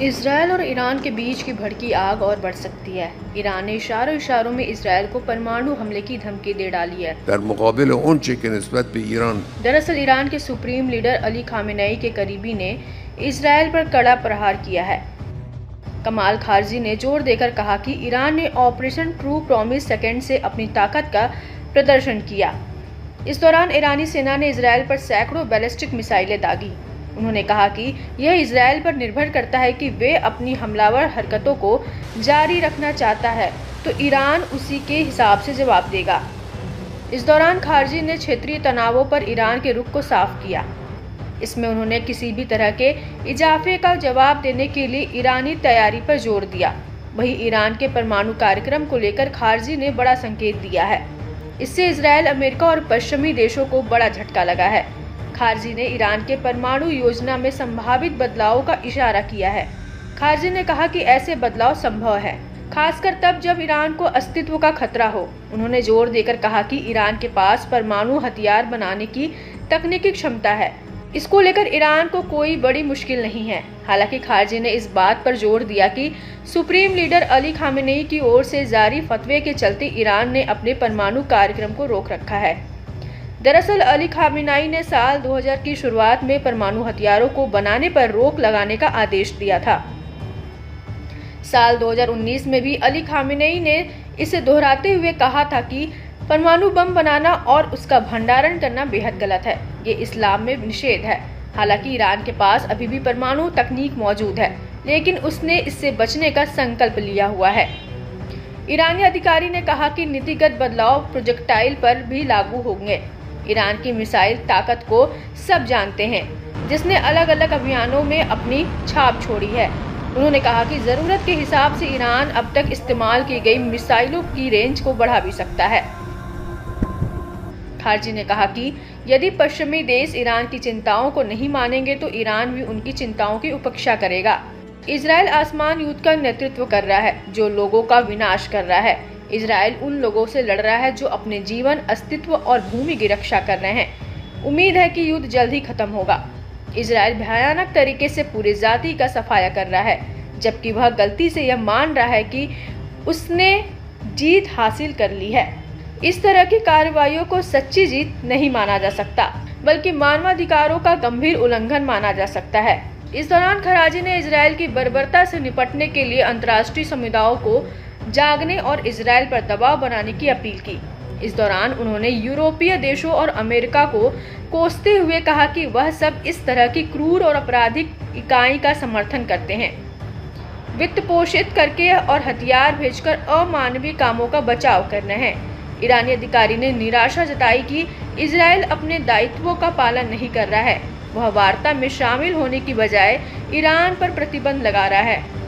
Israel और Iran के बीच की भड़की आग और बढ़ सकती है। ईरान ने इशारों में इसराइल को परमाणु हमले की धमकी दे डाली है। दरअसल ईरान के सुप्रीम लीडर अली खामेनेई के करीबी ने इसराइल पर कड़ा प्रहार किया है। कमाल खारजी ने जोर देकर कहा कि ईरान ने ऑपरेशन ट्रू प्रॉमिस सेकंड से अपनी ताकत का प्रदर्शन किया। इस दौरान ईरानी सेना ने इसराइल पर सैकड़ों बैलिस्टिक मिसाइलें दागी। उन्होंने कहा कि यह इसराइल पर निर्भर करता है कि वे अपनी हमलावर हरकतों को जारी रखना चाहता है तो ईरान उसी के हिसाब से जवाब देगा। इस दौरान खारजी ने क्षेत्रीय तनावों पर ईरान के रुख को साफ किया। इसमें उन्होंने किसी भी तरह के इजाफे का जवाब देने के लिए ईरानी तैयारी पर जोर दिया। वहीं ईरान के परमाणु कार्यक्रम को लेकर खारजी ने बड़ा संकेत दिया है। इससे इसराइल, अमेरिका और पश्चिमी देशों को बड़ा झटका लगा है। खारजी ने ईरान के परमाणु योजना में संभावित बदलाव का इशारा किया है। खारजी ने कहा कि ऐसे बदलाव संभव है, खासकर तब जब ईरान को अस्तित्व का खतरा हो। उन्होंने जोर देकर कहा कि ईरान के पास परमाणु हथियार बनाने की तकनीकी क्षमता है। इसको लेकर ईरान को कोई बड़ी मुश्किल नहीं है। हालांकि खारजी ने इस बात पर जोर दिया कि सुप्रीम लीडर अली खामेनेई की ओर से जारी फतवे के चलते ईरान ने अपने परमाणु कार्यक्रम को रोक रखा है। दरअसल अली खामेनेई ने साल 2000 की शुरुआत में परमाणु हथियारों को बनाने पर रोक लगाने का आदेश दिया था। साल 2019 में भी अली खामेनेई ने इसे दोहराते हुए कहा था कि परमाणु बम बनाना और उसका भंडारण करना बेहद गलत है। ये इस्लाम में निषेध है। हालांकि ईरान के पास अभी भी परमाणु तकनीक मौजूद है, लेकिन उसने इससे बचने का संकल्प लिया हुआ है। ईरानी अधिकारी ने कहा कि नीतिगत बदलाव प्रोजेक्टाइल पर भी लागू होंगे। ईरान की मिसाइल ताकत को सब जानते हैं, जिसने अलग अलग अभियानों में अपनी छाप छोड़ी है। उन्होंने कहा कि जरूरत के हिसाब से ईरान अब तक इस्तेमाल की गई मिसाइलों की रेंज को बढ़ा भी सकता है। खारजी ने कहा कि यदि पश्चिमी देश ईरान की चिंताओं को नहीं मानेंगे तो ईरान भी उनकी चिंताओं की उपेक्षा करेगा। इजराइल आसमान युद्ध का नेतृत्व कर रहा है, जो लोगों का विनाश कर रहा है। इजराइल उन लोगों से लड़ रहा है जो अपने जीवन, अस्तित्व और भूमि की रक्षा कर रहे हैं। उम्मीद है कि युद्ध जल्द ही खत्म होगा। इजराइल भयानक तरीके से पूरे जाति का सफाया कर रहा है, जबकि वह गलती से यह मान रहा है कि उसने जीत हासिल कर ली है। इस तरह की कार्रवाइयों को सच्ची जीत नहीं माना जा सकता, बल्कि मानवाधिकारों का गंभीर उल्लंघन माना जा सकता है। इस दौरान खारजी ने इजराइल की बर्बरता से निपटने के लिए अंतर्राष्ट्रीय समुदाय को जागने और इजराइल पर दबाव बनाने की अपील की। इस दौरान उन्होंने यूरोपीय देशों और अमेरिका को कोसते हुए कहा कि वह सब इस तरह की क्रूर और आपराधिक इकाई का समर्थन करते हैं, वित्त पोषित करके और हथियार भेजकर अमानवीय कामों का बचाव कर रहे हैं। ईरानी अधिकारी ने निराशा जताई कि इजराइल अपने दायित्वों का पालन नहीं कर रहा है। वह वार्ता में शामिल होने की बजाय ईरान पर प्रतिबंध लगा रहा है।